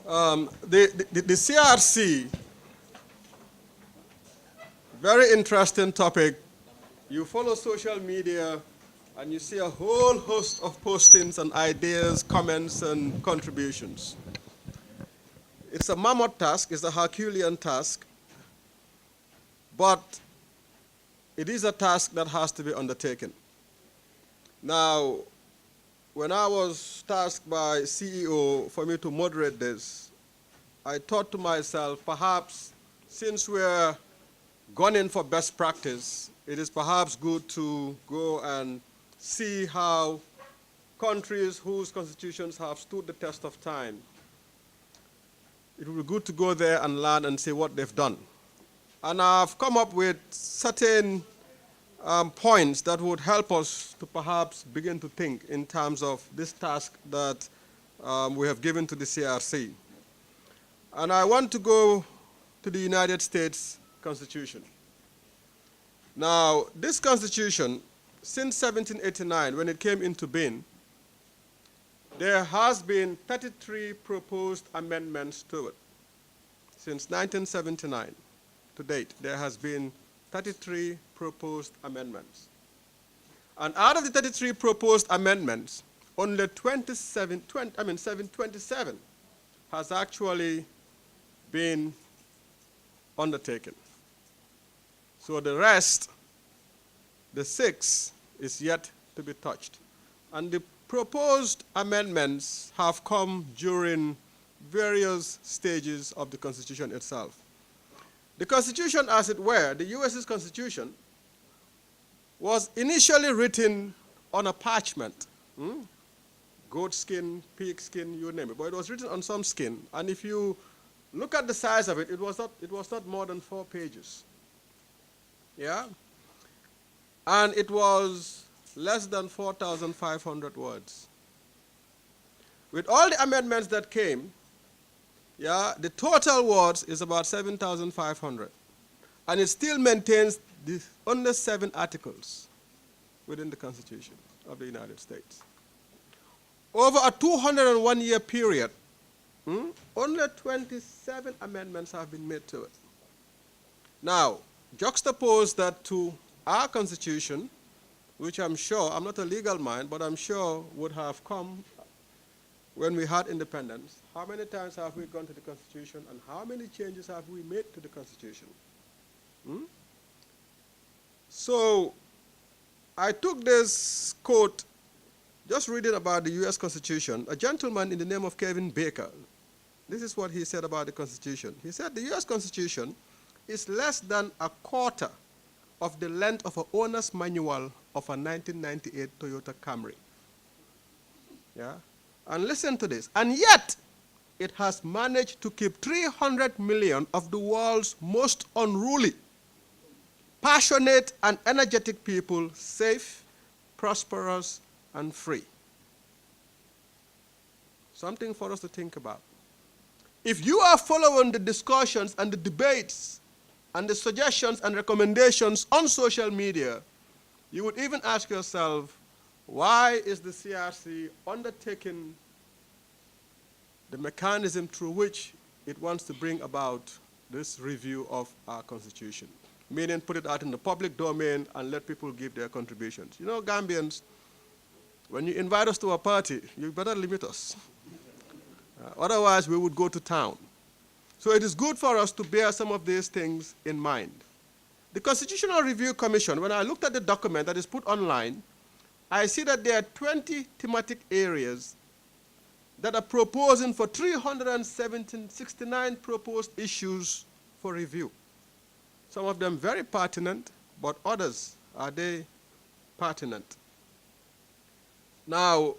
The CRC, very interesting topic. You follow social media and you see a whole host of postings and ideas, comments, and contributions. It's a mammoth task, it's a Herculean task, but it is a task that has to be undertaken. Now, when I was tasked by CEO for me to moderate this, I thought to myself, perhaps since we're gunning for best practice, it is perhaps good to go and see how countries whose constitutions have stood the test of time, it would be good to go there and learn and see what they've done. And I've come up with certain points that would help us to perhaps begin to think in terms of this task that we have given to the CRC. And I want to go to the United States Constitution. Now, this Constitution, since 1789, when it came into being, there has been 33 proposed amendments to it. Since 1979 to date, there has been 33 proposed amendments. And out of the 33 proposed amendments, only 27 has actually been undertaken. So the rest, the 6, is yet to be touched. And the proposed amendments have come during various stages of the Constitution itself. The Constitution, as it were, the U.S.'s Constitution, was initially written on a parchment. Goat skin, pig skin, you name it. But it was written on some skin. And if you look at the size of it, it was not more than 4 pages. Yeah? And it was less than 4,500 words. With all the amendments that came, yeah, the total words is about 7,500. And it still maintains only 7 articles within the Constitution of the United States. Over a 201-year period, only 27 amendments have been made to it. Now, juxtapose that to our Constitution, which I'm sure, I'm not a legal mind, but I'm sure would have come when we had independence. How many times have we gone to the Constitution, and how many changes have we made to the Constitution? So I took this quote, just reading about the U.S. Constitution, a gentleman in the name of Kevin Baker. This is what he said about the Constitution. He said the U.S. Constitution is less than a quarter of the length of an owner's manual of a 1998 Toyota Camry. Yeah? And listen to this. And yet, it has managed to keep 300 million of the world's most unruly, passionate, and energetic people safe, prosperous, and free. Something for us to think about. If you are following the discussions and the debates and the suggestions and recommendations on social media, you would even ask yourself, why is the CRC undertaking the mechanism through which it wants to bring about this review of our Constitution? Meaning put it out in the public domain and let people give their contributions. You know, Gambians, when you invite us to a party, you better limit us. Otherwise, we would go to town. So it is good for us to bear some of these things in mind. The Constitutional Review Commission, when I looked at the document that is put online, I see that there are 20 thematic areas that are proposing for 369 proposed issues for review. Some of them very pertinent, but others, are they pertinent? Now,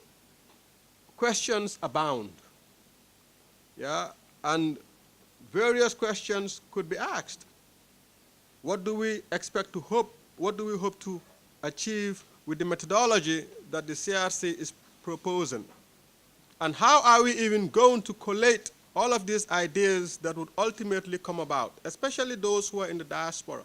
questions abound. Yeah, and various questions could be asked. What do we expect to hope? What do we hope to achieve with the methodology that the CRC is proposing? And how are we even going to collate all of these ideas that would ultimately come about, especially those who are in the diaspora?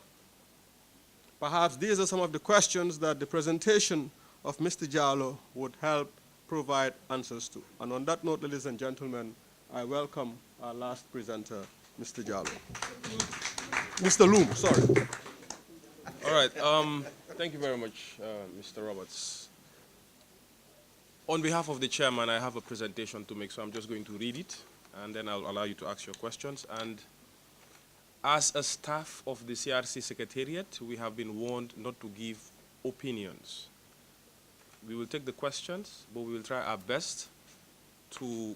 Perhaps these are some of the questions that the presentation of Mr. Jallo would help provide answers to. And on that note, ladies and gentlemen, I welcome our last presenter, Mr. Jallo. Mr. Loom, sorry. All right. Thank you very much, Mr. Roberts. On behalf of the chairman, I have a presentation to make, so I'm just going to read it, and then I'll allow you to ask your questions. And as a staff of the CRC Secretariat, we have been warned not to give opinions. We will take the questions, but we will try our best to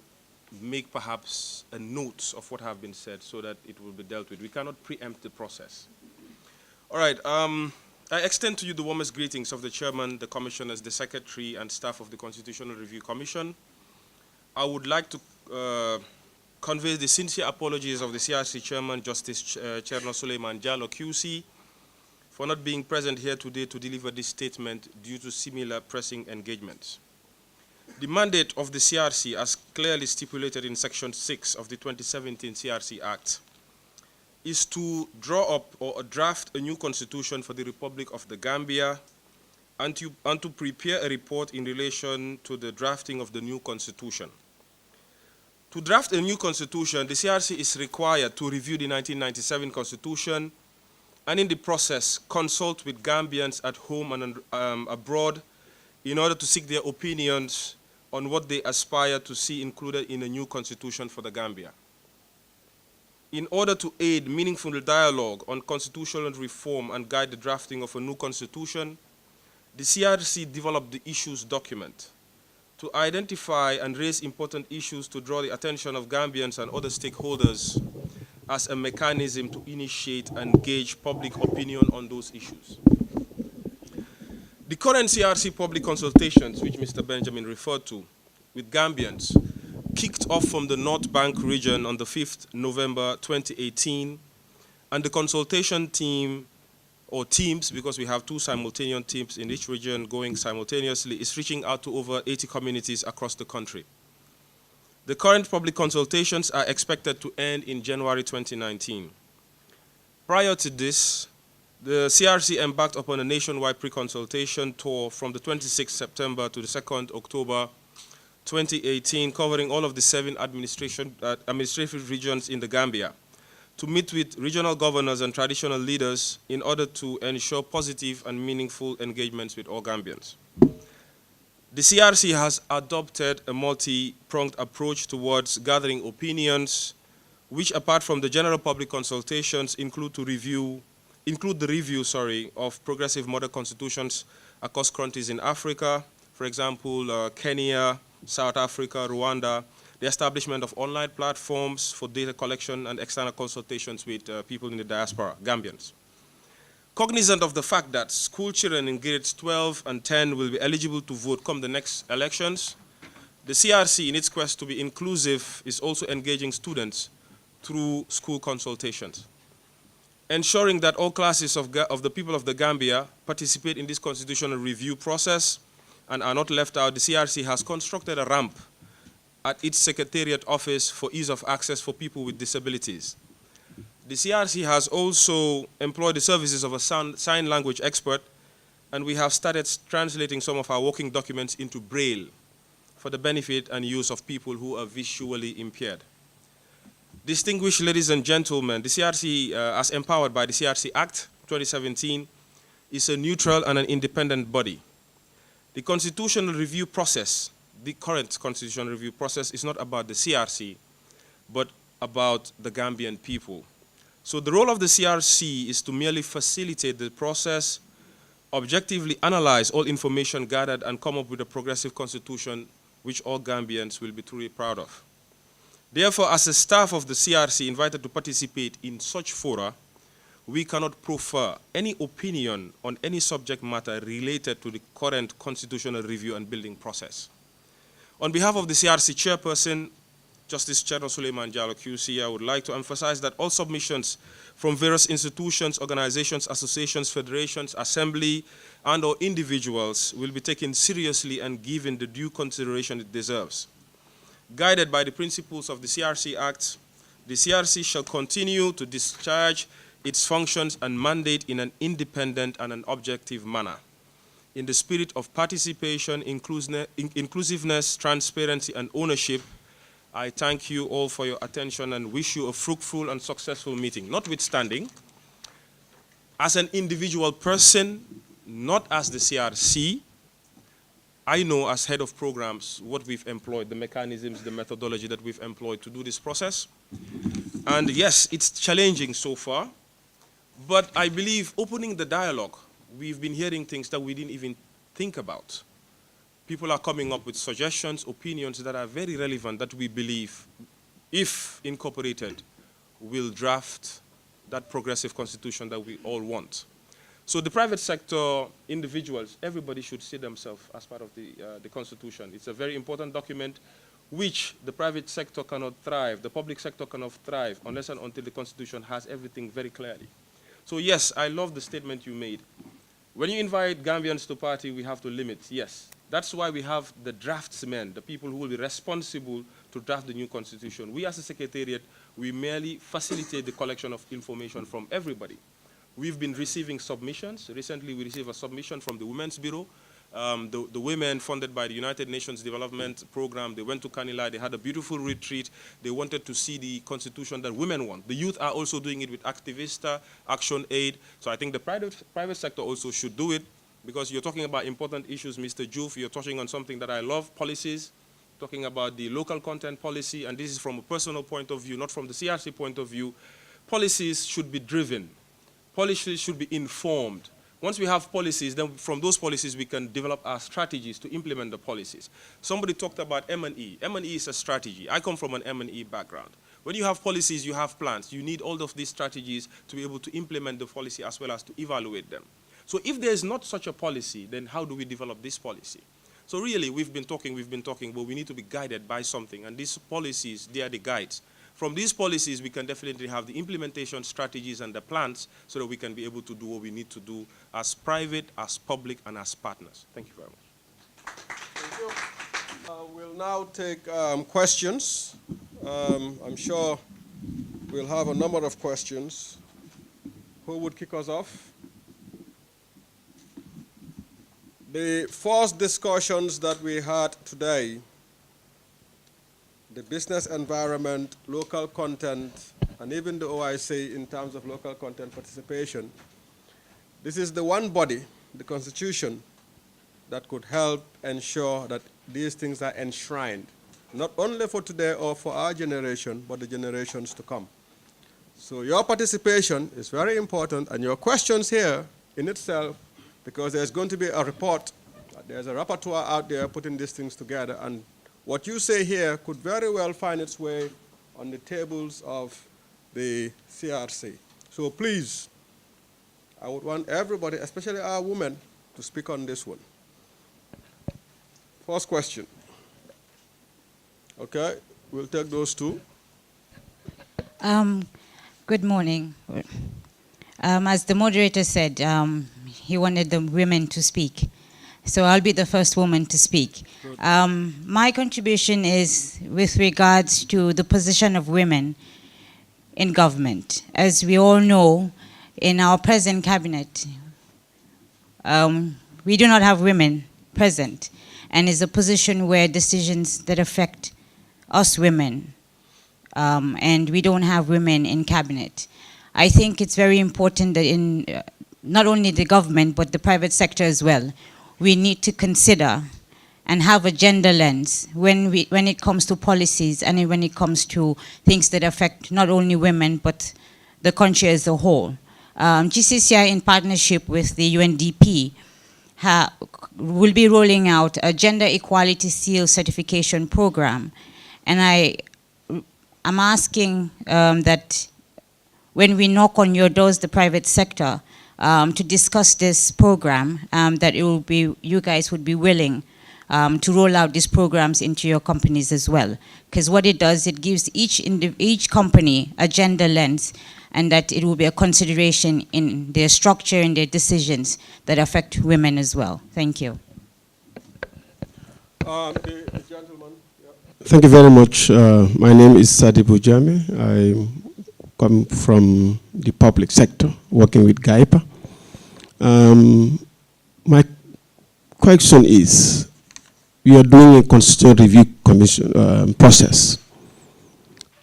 make perhaps a note of what have been said so that it will be dealt with. We cannot preempt the process. All right. I extend to you the warmest greetings of the chairman, the commissioners, the secretary, and staff of the Constitutional Review Commission. I would like to convey the sincere apologies of the CRC chairman, Justice Cherno Suleiman Jallo QC, for not being present here today to deliver this statement due to similar pressing engagements. The mandate of the CRC, as clearly stipulated in Section 6 of the 2017 CRC Act, is to draw up or draft a new constitution for the Republic of the Gambia and to prepare a report in relation to the drafting of the new constitution. To draft a new constitution, the CRC is required to review the 1997 constitution and in the process consult with Gambians at home and abroad in order to seek their opinions on what they aspire to see included in a new constitution for the Gambia. In order to aid meaningful dialogue on constitutional reform and guide the drafting of a new constitution, the CRC developed the issues document to identify and raise important issues to draw the attention of Gambians and other stakeholders as a mechanism to initiate and gauge public opinion on those issues. The current CRC public consultations, which Mr. Benjamin referred to, with Gambians, kicked off from the North Bank region on the 5th November 2018, and the consultation team, or teams, because we have two simultaneous teams in each region going simultaneously, is reaching out to over 80 communities across the country. The current public consultations are expected to end in January 2019. Prior to this, the CRC embarked upon a nationwide pre-consultation tour from the 26th September to the 2nd October 2018, covering all of the 7 administrative regions in the Gambia, to meet with regional governors and traditional leaders in order to ensure positive and meaningful engagements with all Gambians. The CRC has adopted a multi-pronged approach towards gathering opinions, which, apart from the general public consultations, include the review of progressive model constitutions across countries in Africa, for example, Kenya, South Africa, Rwanda, the establishment of online platforms for data collection and external consultations with people in the diaspora, Gambians. Cognizant of the fact that school children in grades 12 and 10 will be eligible to vote come the next elections, the CRC, in its quest to be inclusive, is also engaging students through school consultations. Ensuring that all classes of the people of the Gambia participate in this constitutional review process and are not left out, the CRC has constructed a ramp at its secretariat office for ease of access for people with disabilities. The CRC has also employed the services of a sign language expert, and we have started translating some of our working documents into Braille for the benefit and use of people who are visually impaired. Distinguished ladies and gentlemen, the CRC, as empowered by the CRC Act 2017, is a neutral and an independent body. The constitutional review process, the current constitutional review process, is not about the CRC, but about the Gambian people. So the role of the CRC is to merely facilitate the process, objectively analyze all information gathered, and come up with a progressive constitution which all Gambians will be truly proud of. Therefore, as a staff of the CRC invited to participate in such fora, we cannot proffer any opinion on any subject matter related to the current constitutional review and building process. On behalf of the CRC chairperson, Justice Cherno Suleiman Jallo QC, I would like to emphasize that all submissions from various institutions, organizations, associations, federations, assembly, and or individuals will be taken seriously and given the due consideration it deserves. Guided by the principles of the CRC Act, the CRC shall continue to discharge its functions and mandate in an independent and an objective manner, in the spirit of participation, inclusiveness, transparency, and ownership, I thank you all for your attention and wish you a fruitful and successful meeting. Notwithstanding, as an individual person, not as the CRC, I know as head of programs what we've employed, the mechanisms, the methodology that we've employed to do this process. And yes, it's challenging so far, but I believe opening the dialogue, we've been hearing things that we didn't even think about. People are coming up with suggestions, opinions that are very relevant that we believe, if incorporated, will draft that progressive constitution that we all want. So the private sector, individuals, everybody should see themselves as part of the constitution. It's a very important document which the private sector cannot thrive, the public sector cannot thrive unless and until the constitution has everything very clearly. So yes, I love the statement you made. When you invite Gambians to party, we have to limit, yes. That's why we have the draftsmen, the people who will be responsible to draft the new constitution. We as a secretariat, we merely facilitate the collection of information from everybody. We've been receiving submissions. Recently, we received a submission from the Women's Bureau. The women funded by the United Nations Development Program, they went to Kanila, they had a beautiful retreat. They wanted to see the constitution that women want. The youth are also doing it with Activista, Action Aid. So I think the private sector also should do it, because you're talking about important issues, Mr. Juf. You're touching on something that I love, policies, talking about the local content policy, and this is from a personal point of view, not from the CRC point of view. Policies should be driven. Policies should be informed. Once we have policies, then from those policies we can develop our strategies to implement the policies. Somebody talked about M&E. M&E is a strategy. I come from an M&E background. When you have policies, you have plans. You need all of these strategies to be able to implement the policy as well as to evaluate them. So if there is not such a policy, then how do we develop this policy? So really, we've been talking, but we need to be guided by something. And these policies, they are the guides. From these policies, we can definitely have the implementation strategies and the plans so that we can be able to do what we need to do as private, as public, and as partners. Thank you very much. Thank you. We'll now take questions. I'm sure we'll have a number of questions. Who would kick us off? The first discussions that we had today, the business environment, local content, and even the OIC in terms of local content participation, this is the one body, the Constitution, that could help ensure that these things are enshrined, not only for today or for our generation, but the generations to come. So your participation is very important, and your questions here in itself, because there's going to be a report, there's a rapporteur out there putting these things together, and what you say here could very well find its way on the tables of the CRC. So please, I would want everybody, especially our women, to speak on this one. First question. Okay, we'll take those two. Good morning. As the moderator said, he wanted the women to speak. So I'll be the first woman to speak. My contribution is with regards to the position of women in government. As we all know, in our present cabinet, we do not have women present, and it's a position where decisions that affect us women, and we don't have women in cabinet. I think it's very important that in not only the government, but the private sector as well, we need to consider and have a gender lens when it comes to policies and when it comes to things that affect not only women, but the country as a whole. GCCI, in partnership with the UNDP, will be rolling out a gender equality seal certification program. And I'm asking that when we knock on your doors, the private sector, to discuss this program, that it will be, you guys would be willing to roll out these programs into your companies as well. Because what it does, it gives each company a gender lens, and that it will be a consideration in their structure and their decisions that affect women as well. Thank you. The gentleman. Yeah. Thank you very much. My name is Sadibu Jame. I come from the public sector, working with GAIPA. My question is, we are doing a constitutional review commission process.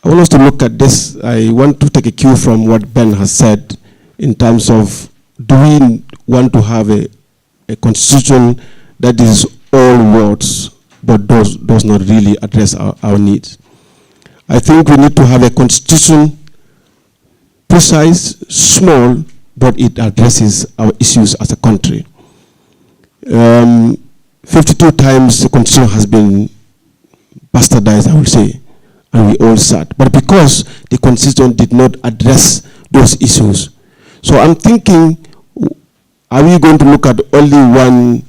I want us to look at this. I want to take a cue from what Ben has said in terms of, do we want to have a constitution that is all words but does not really address our needs? I think we need to have a constitution precise, small, but it addresses our issues as a country. 52 times the constitution has been bastardized, I would say, and we all sad. But because the constitution did not address those issues. So I'm thinking, are we going to look at only one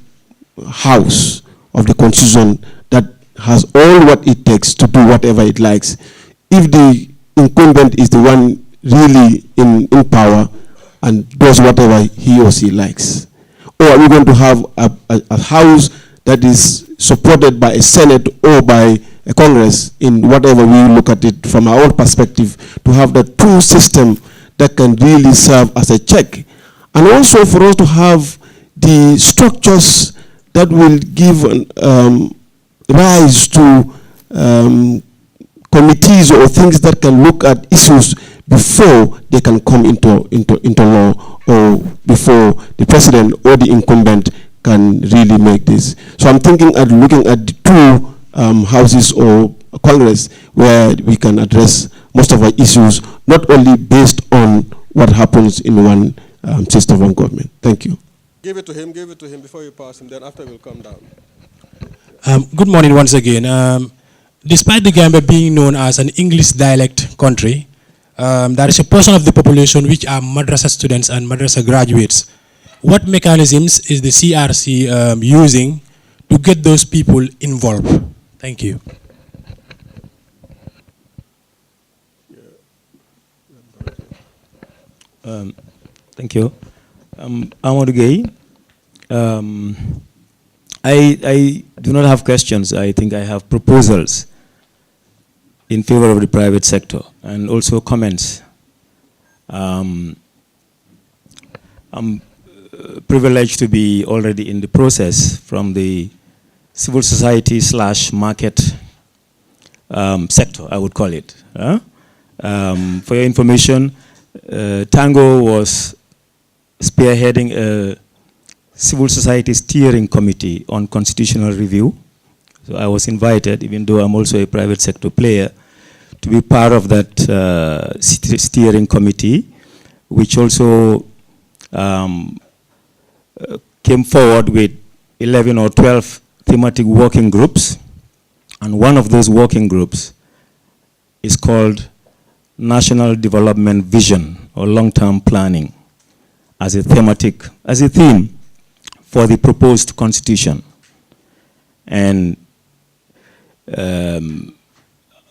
house of the constitution that has all what it takes to do whatever it likes? If the incumbent is the one really in power and does whatever he or she likes? Or are we going to have a house that is supported by a Senate or by a Congress, in whatever we look at it from our own perspective, to have the true system that can really serve as a check? And also for us to have the structures that will give rise to committees or things that can look at issues before they can come into law, or before the president or the incumbent can really make this. So I'm thinking at looking at the two houses or Congress where we can address most of our issues, not only based on what happens in one system of government. Thank you. Give it to him before you pass him, then after we'll come down. Good morning once again. Despite the Gambia being known as an English dialect country, there is a portion of the population which are madrasa students and madrasa graduates. What mechanisms is the CRC using to get those people involved? Thank you. Thank you. Amadou Gueye. I do not have questions. I think I have proposals in favor of the private sector and also comments. I'm privileged to be already in the process from the civil society / market sector, I would call it. For your information, Tango was spearheading a civil society steering committee on constitutional review. So I was invited, even though I'm also a private sector player, to be part of that steering committee, which also came forward with 11 or 12 thematic working groups. And one of those working groups is called National Development Vision, or long-term planning, as a theme for the proposed constitution. And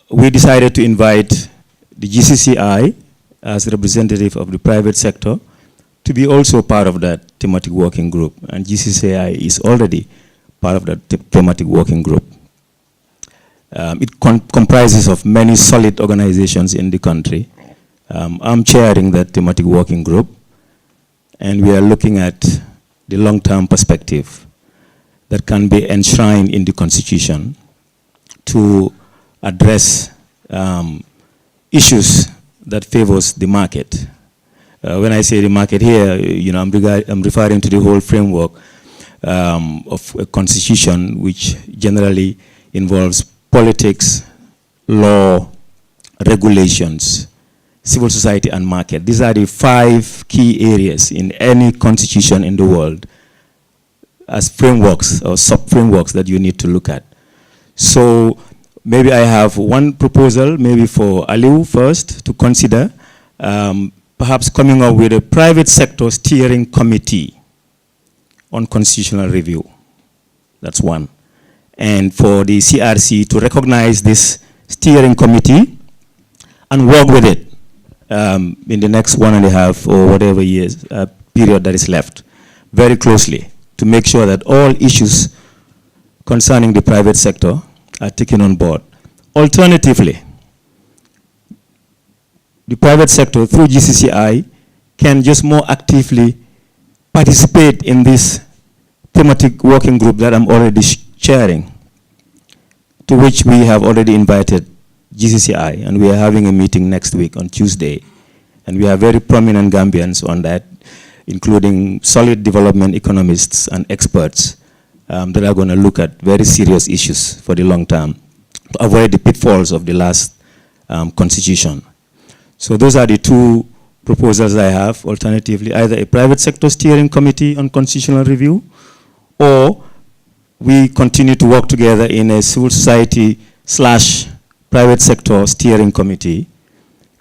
we decided to invite the GCCI as representative of the private sector to be also part of that thematic working group. And GCCI is already part of that thematic working group. It comprises of many solid organizations in the country. I'm chairing that thematic working group, and we are looking at the long-term perspective that can be enshrined in the Constitution to address issues that favors the market. When I say the market here, I'm referring to the whole framework of a constitution which generally involves politics, law, regulations, civil society, and market. These are the 5 key areas in any constitution in the world as frameworks or sub-frameworks that you need to look at. So maybe I have one proposal, maybe for Aliu first to consider, perhaps coming up with a private sector steering committee on constitutional review. That's one. And for the CRC to recognize this steering committee and work with it in the next 1.5 or whatever years period that is left, very closely, to make sure that all issues concerning the private sector are taken on board. Alternatively, the private sector through GCCI can just more actively participate in this thematic working group that I'm already chairing, to which we have already invited GCCI, and we are having a meeting next week on Tuesday. And we have very prominent Gambians on that, including solid development economists and experts that are going to look at very serious issues for the long term to avoid the pitfalls of the last constitution. So those are the two proposals I have. Alternatively, either a private sector steering committee on constitutional review, or we continue to work together in a civil society / private sector steering committee.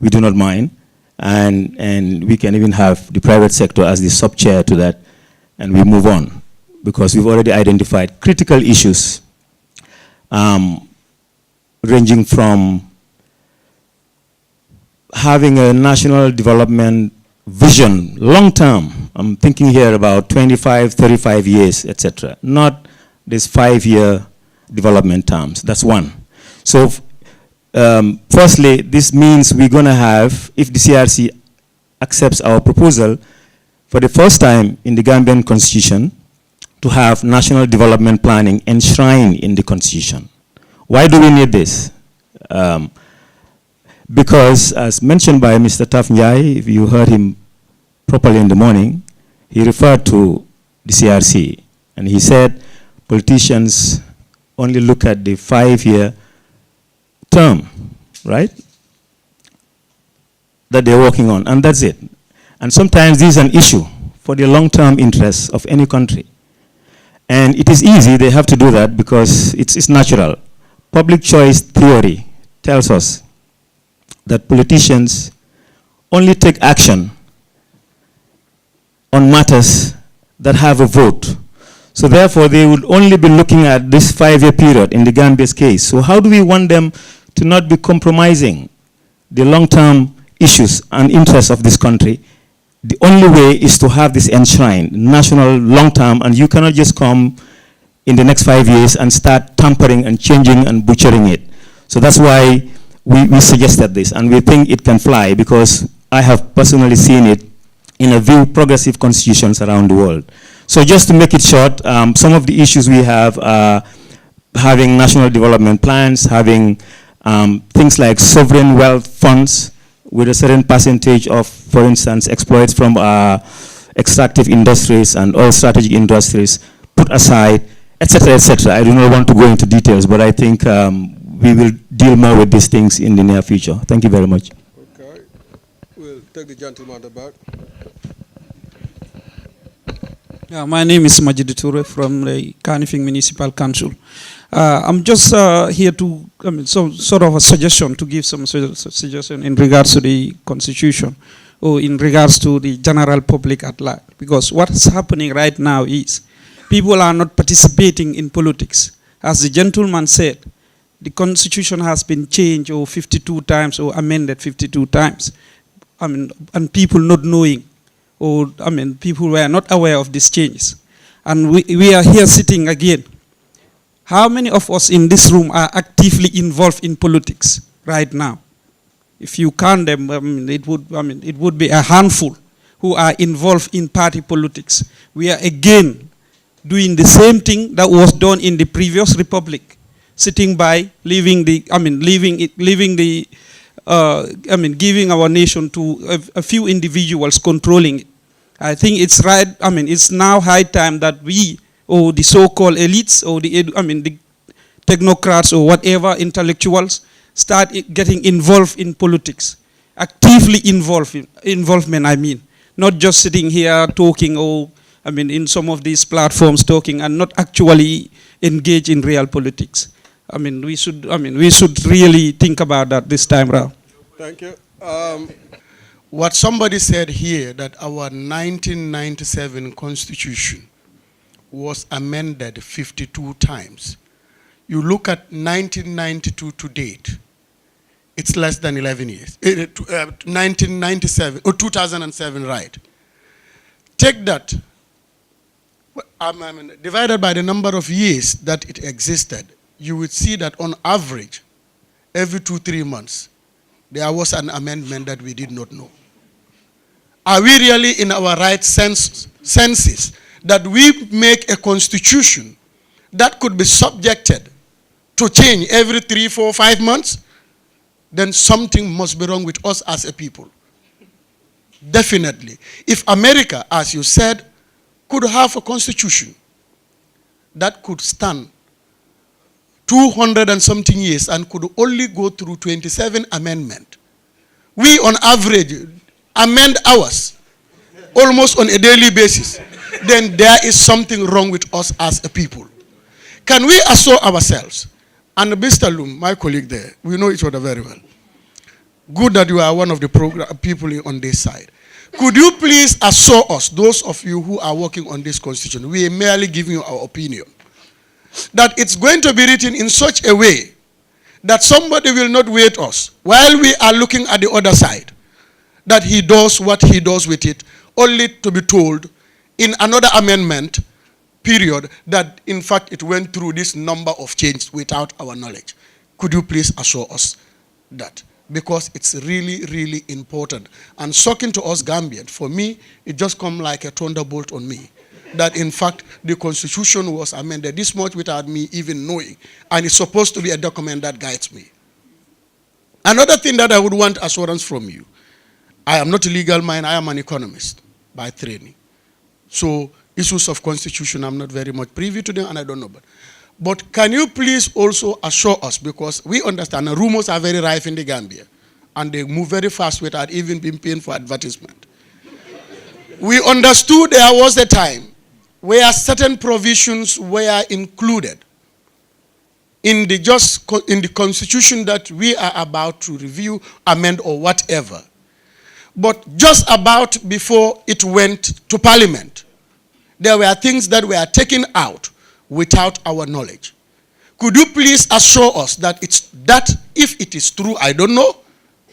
We do not mind. And we can even have the private sector as the sub-chair to that, and we move on, because we've already identified critical issues ranging from having a national development vision, long-term. I'm thinking here about 25, 35 years, etc. Not this 5-year development terms. That's one. So firstly, this means we're going to have, if the CRC accepts our proposal, for the first time in the Gambian constitution, to have national development planning enshrined in the constitution. Why do we need this? Because, as mentioned by Mr. Taf Njai, if you heard him properly in the morning, he referred to the CRC, and he said politicians only look at the 5-year term, right, that they're working on, and that's it. And sometimes this is an issue for the long-term interests of any country. And it is easy, they have to do that because it's natural. Public choice theory tells us that politicians only take action on matters that have a vote. So therefore, they would only be looking at this 5-year period in the Gambia's case. So how do we want them to not be compromising the long-term issues and interests of this country? The only way is to have this enshrined, national, long-term, and you cannot just come in the next 5 years and start tampering and changing and butchering it. So that's why we suggested this, and we think it can fly, because I have personally seen it in a few progressive constitutions around the world. So just to make it short, some of the issues we have are having national development plans, having things like sovereign wealth funds with a certain percentage of, for instance, exploits from extractive industries and oil strategic industries put aside, etc., etc. I do not want to go into details, but I think we will deal more with these things in the near future. Thank you very much. Okay. We'll take the gentleman at the back. Yeah, my name is Majid Toure from the Kanifing Municipal Council. I'm just here to, sort of a suggestion, to give some suggestion in regards to the Constitution, or in regards to the general public at large. Because what's happening right now is people are not participating in politics. As the gentleman said, the Constitution has been changed 52 times or amended 52 times. And people not knowing, or people were not aware of these changes. And we are here sitting again. How many of us in this room are actively involved in politics right now? If you count them, it would be a handful who are involved in party politics. We are again doing the same thing that was done in the previous republic, sitting by, giving our nation to a few individuals controlling it. I think it's right. It's now high time that we, or the so-called elites, or the technocrats, or whatever intellectuals, start getting involved in politics, actively involvement. Not just sitting here talking, or in some of these platforms talking, and not actually engage in real politics. We should really think about that this time around. Thank you. What somebody said here, that our 1997 Constitution was amended 52 times. You look at 1992 to date, it's less than 11 years. 1997, or 2007, right. Take that, divided by the number of years that it existed, you would see that on average, every 2-3 months, there was an amendment that we did not know. Are we really in our right senses that we make a constitution that could be subjected to change every 3, 4, 5 months? then something must be wrong with us as a people. Definitely. If America, as you said, could have a constitution that could stand 200 and something years and could only go through 27 amendments, we on average amend ours almost on a daily basis, then there is something wrong with us as a people. Can we assure ourselves, and Mr. Loom, my colleague there, we know each other very well. Good that you are one of the people on this side. Could you please assure us, those of you who are working on this constitution, we are merely giving you our opinion, that it's going to be written in such a way that somebody will not wait us while we are looking at the other side, that he does what he does with it, only to be told in another amendment period that in fact it went through this number of changes without our knowledge. Could you please assure us that? Because it's really, really important. And shocking to us Gambians, for me, it just come like a thunderbolt on me, that in fact the constitution was amended this much without me even knowing, and it's supposed to be a document that guides me. Another thing that I would want assurance from you, I am not a legal mind, I am an economist by training. So issues of constitution, I'm not very much privy to them, and I don't know. But can you please also assure us, because we understand rumors are very rife in the Gambia, and they move very fast without even being paying for advertisement. We understood there was a time where certain provisions were included in the constitution that we are about to review, amend, or whatever. But just about before it went to Parliament, there were things that were taken out without our knowledge. Could you please assure us that if it is true, I don't know,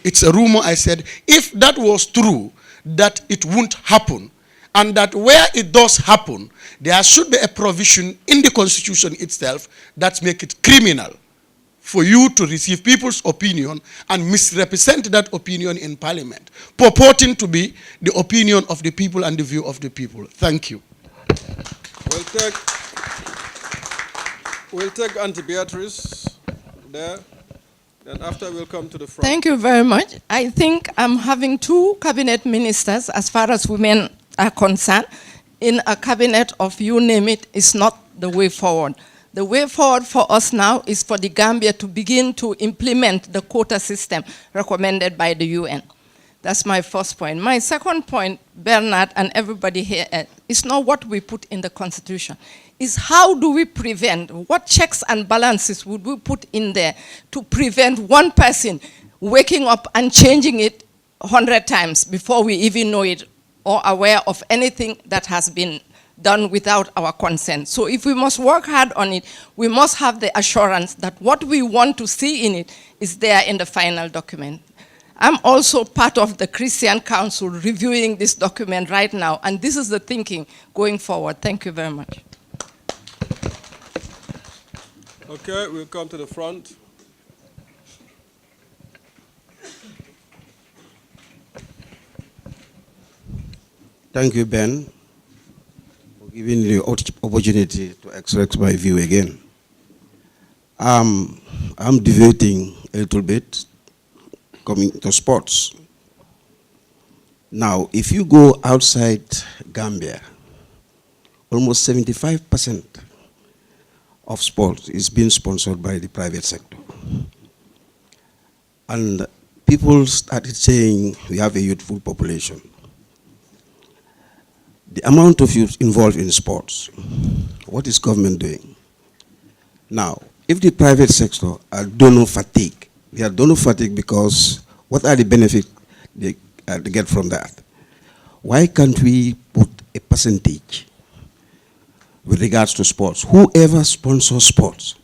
it's a rumor, I said, if that was true, that it won't happen, and that where it does happen, there should be a provision in the constitution itself that makes it criminal for you to receive people's opinion and misrepresent that opinion in Parliament, purporting to be the opinion of the people and the view of the people. Thank you. We'll take Auntie Beatrice there, then after we'll come to the front. Thank you very much. I think I'm having two cabinet ministers as far as women are concerned. In a cabinet of you name it, is not the way forward. The way forward for us now is for the Gambia to begin to implement the quota system recommended by the UN. That's my first point. My second point, Bernard and everybody here, is not what we put in the Constitution. Is how do we prevent, what checks and balances would we put in there to prevent one person waking up and changing it 100 times before we even know it or aware of anything that has been done without our consent. So if we must work hard on it, we must have the assurance that what we want to see in it is there in the final document. I'm also part of the Christian Council reviewing this document right now, and this is the thinking going forward. Thank you very much. Okay, we'll come to the front. Thank you, Ben, for giving the opportunity to express my view again. I'm deviating a little bit, coming to sports. Now, if you go outside Gambia, almost 75% of sports is being sponsored by the private sector. And people started saying we have a youthful population. The amount of youth involved in sports, what is government doing? Now, if the private sector are donor fatigue, they are donor fatigue because what are the benefits they get from that? Why can't we put a percentage with regards to sports? Whoever sponsors sports,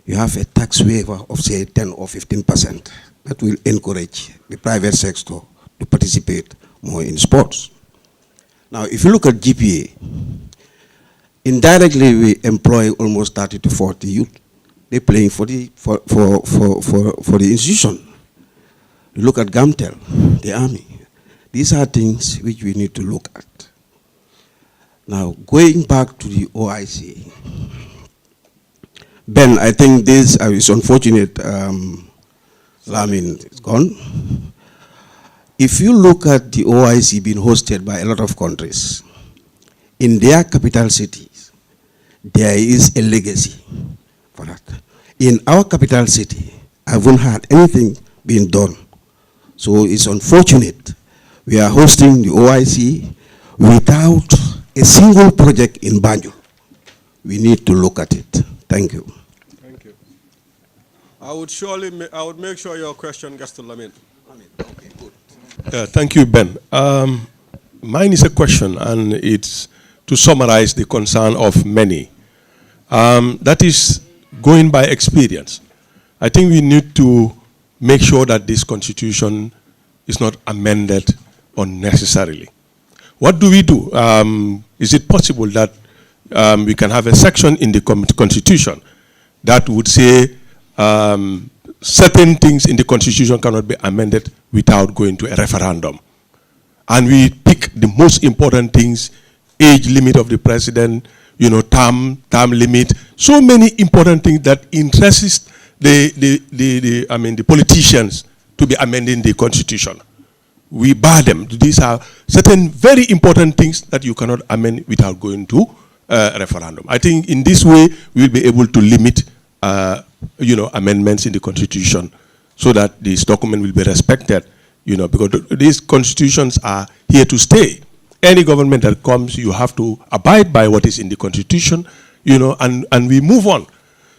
you have a tax waiver of say 10 or 15%. That will encourage the private sector to participate more in sports. Now, if you look at GPA, indirectly we employ almost 30 to 40 youth. They're playing for the institution. You look at GAMTEL, the army. These are things which we need to look at. Now, going back to the OIC, Ben, I think this is unfortunate. Lamin is gone. If you look at the OIC being hosted by a lot of countries, in their capital cities, there is a legacy for that. In our capital city, I haven't heard anything being done. So it's unfortunate we are hosting the OIC without a single project in Banjul. We need to look at it. Thank you. Thank you. I would make sure your question gets to Lamin. Okay, good. Thank you, Ben. Mine is a question, and it's to summarize the concern of many. That is going by experience. I think we need to make sure that this constitution is not amended unnecessarily. What do we do? Is it possible that we can have a section in the constitution that would say certain things in the constitution cannot be amended without going to a referendum? And we pick the most important things: age limit of the president, term limit, so many important things that interest the politicians to be amending the constitution. We bar them. These are certain very important things that you cannot amend without going to a referendum. I think in this way we'll be able to limit amendments in the constitution so that this document will be respected, because these constitutions are here to stay. Any government that comes, you have to abide by what is in the constitution, and we move on.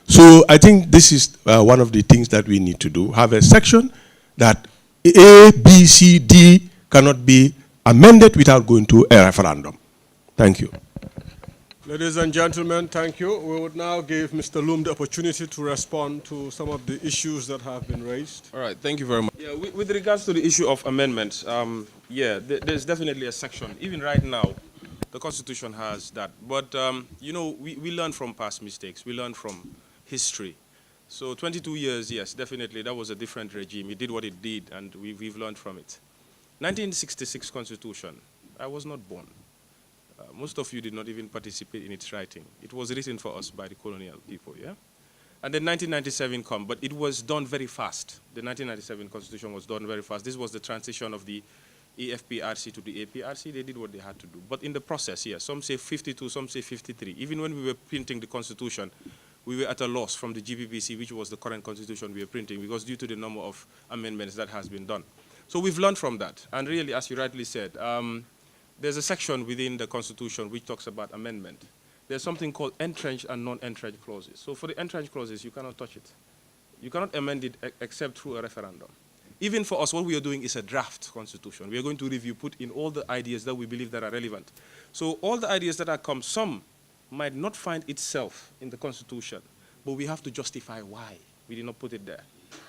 So I think this is one of the things that we need to do, have a section that A, B, C, D cannot be amended without going to a referendum. Thank you. Ladies and gentlemen, thank you. We would now give Mr. Loom the opportunity to respond to some of the issues that have been raised. All right, thank you very much. Yeah, with regards to the issue of amendments, there's definitely a section. Even right now, the Constitution has that. But, we learn from past mistakes. We learn from history. So 22 years, yes, definitely, that was a different regime. It did what it did, and we've learned from it. 1966 Constitution, I was not born. Most of you did not even participate in its writing. It was written for us by the colonial people, yeah? And then 1997 come, but it was done very fast. The 1997 Constitution was done very fast. This was the transition of the AFPRC to the APRC. They did what they had to do. But in the process, yes, some say 52, some say 53. Even when we were printing the Constitution, we were at a loss from the GBBC, which was the current Constitution we were printing, because due to the number of amendments that has been done. So we've learned from that. And really, as you rightly said, there's a section within the Constitution which talks about amendment. There's something called entrenched and non-entrenched clauses. So for the entrenched clauses, you cannot touch it. You cannot amend it except through a referendum. Even for us, what we are doing is a draft constitution. We are going to review, put in all the ideas that we believe that are relevant. So all the ideas that are come, some might not find itself in the constitution, but we have to justify why we did not put it there.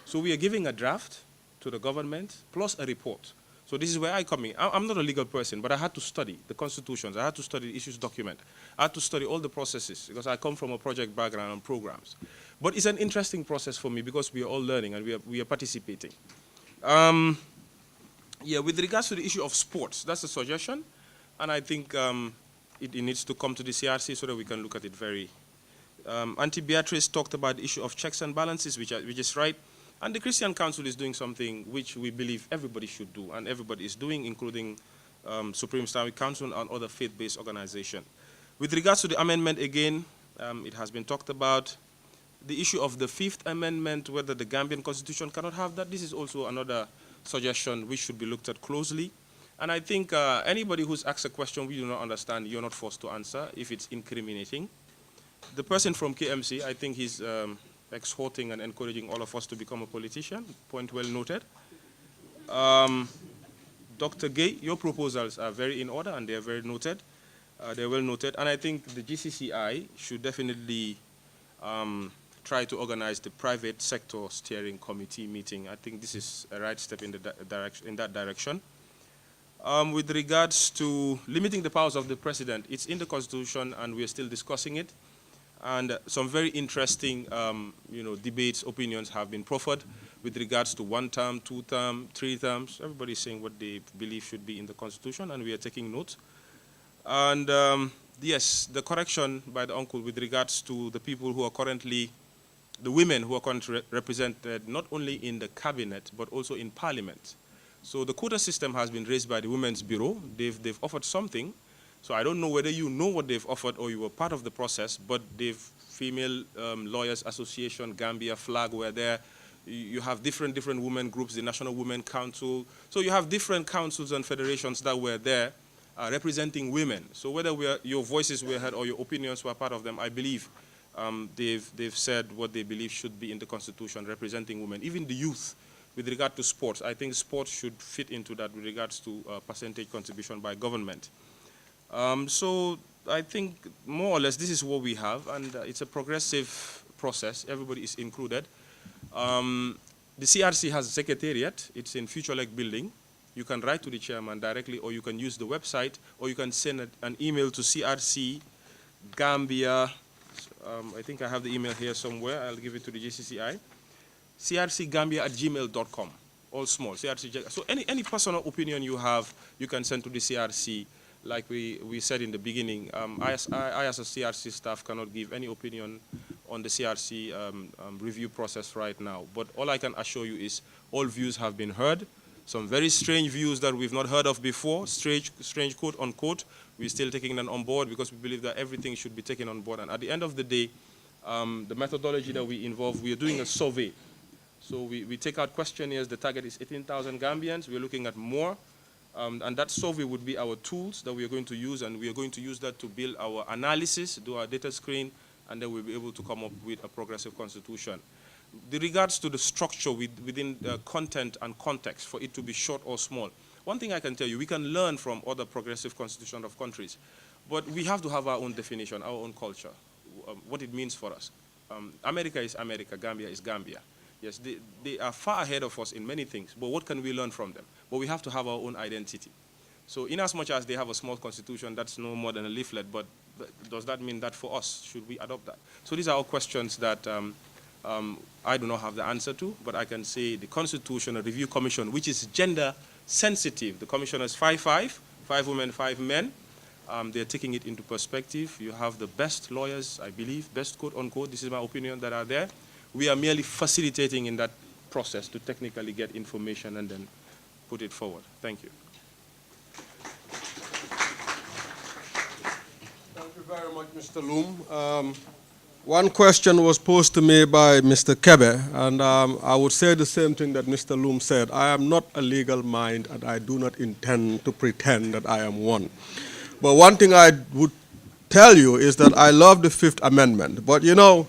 So we are giving a draft to the government plus a report. So this is where I come in. I'm not a legal person, but I had to study the constitutions. I had to study the issues document. I had to study all the processes because I come from a project background and programs. But it's an interesting process for me because we are all learning and we are participating. With regards to the issue of sports, that's a suggestion. And I think it needs to come to the CRC so that we can look at it very. Auntie Beatrice talked about the issue of checks and balances, which is right. And the Christian Council is doing something which we believe everybody should do, and everybody is doing, including Supreme Islamic Council and other faith-based organizations. With regards to the amendment, again, it has been talked about. The issue of the Fifth Amendment, whether the Gambian Constitution cannot have that, this is also another suggestion which should be looked at closely. And I think anybody who's asked a question we do not understand, you're not forced to answer if it's incriminating. The person from KMC, I think he's exhorting and encouraging all of us to become a politician. Point well noted. Dr. Gay, your proposals are very in order and they are very noted. They're well noted. And I think the GCCI should definitely try to organize the private sector steering committee meeting. I think this is a right step in that direction. With regards to limiting the powers of the president, it's in the Constitution and we're still discussing it. And some very interesting, debates, opinions have been proffered with regards to 1 term, 2 term, 3 terms. Everybody's saying what they believe should be in the Constitution, and we are taking note. And yes, the correction by the uncle with regards to the people who are currently the women who are currently represented not only in the cabinet but also in parliament. So the quota system has been raised by the Women's Bureau. They've offered something. So I don't know whether you know what they've offered or you were part of the process, but Female Lawyers Association, Gambia, FLAG were there. You have different women groups, the National Women Council. So you have different councils and federations that were there representing women. So whether your voices were heard or your opinions were part of them, I believe they've said what they believe should be in the Constitution representing women. Even the youth, with regard to sports, I think sports should fit into that with regards to percentage contribution by government. So I think more or less this is what we have, and it's a progressive process. Everybody is included. The CRC has a secretariat. It's in Future Lake Building. You can write to the chairman directly, or you can use the website, or you can send an email to CRC Gambia. I think I have the email here somewhere. I'll give it to the GCCI. crcgambia@gmail.com. All small. CRC. So any personal opinion you have, you can send to the CRC. Like we said in the beginning, I as a CRC staff cannot give any opinion on the CRC review process right now. But all I can assure you is all views have been heard. Some very strange views that we've not heard of before, strange quote unquote, we're still taking them on board because we believe that everything should be taken on board. And at the end of the day, the methodology that we involve, we are doing a survey. So we take out questionnaires. The target is 18,000 Gambians. We're looking at more. And that survey would be our tools that we are going to use, and we are going to use that to build our analysis, do our data screen, and then we'll be able to come up with a progressive constitution. With regards to the structure within the content and context, for it to be short or small, one thing I can tell you, we can learn from other progressive constitutions of countries, but we have to have our own definition, our own culture, what it means for us. America is America, Gambia is Gambia. Yes, they are far ahead of us in many things, but what can we learn from them? But we have to have our own identity. So in as much as they have a small constitution, that's no more than a leaflet, but does that mean that for us, should we adopt that? So these are all questions that I do not have the answer to, but I can say the Constitutional Review Commission, which is gender sensitive, the commission is 5 women, 5 men. They're taking it into perspective. You have the best lawyers, I believe, best quote unquote, this is my opinion, that are there. We are merely facilitating in that process to technically get information and then put it forward. Thank you. Thank you very much, Mr. Loom. One question was posed to me by Mr. Kebe, and I would say the same thing that Mr. Loom said. I am not a legal mind, and I do not intend to pretend that I am one. But one thing I would tell you is that I love the Fifth Amendment. But you know,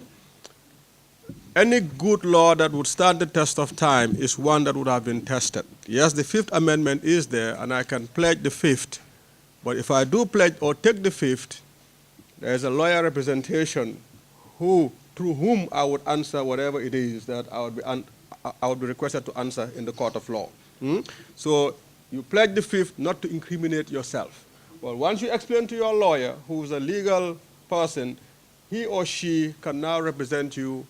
any good law that would stand the test of time is one that would have been tested. Yes, the Fifth Amendment is there, and I can pledge the Fifth. But if I do pledge or take the Fifth, there is a lawyer representation through whom I would answer whatever it is that I would be requested to answer in the court of law. So you pledge the Fifth not to incriminate yourself. Well, once you explain to your lawyer, who is a legal person, he or she can now represent you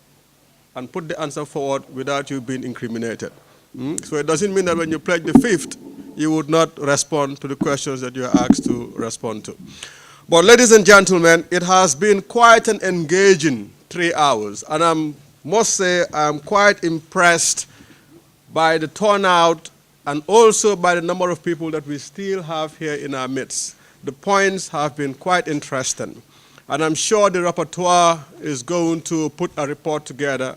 and put the answer forward without you being incriminated. So it doesn't mean that when you pledge the Fifth, you would not respond to the questions that you are asked to respond to. But ladies and gentlemen, it has been quite an engaging 3 hours, and I must say I'm quite impressed by the turnout and also by the number of people that we still have here in our midst. The points have been quite interesting. And I'm sure the rapporteur is going to put a report together.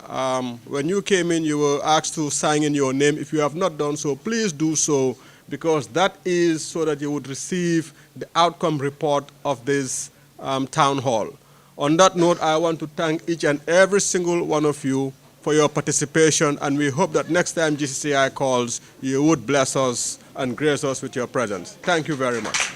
When you came in, you were asked to sign in your name. If you have not done so, please do so, because that is so that you would receive the outcome report of this town hall. On that note, I want to thank each and every single one of you for your participation, and we hope that next time GCCI calls, you would bless us and grace us with your presence. Thank you very much.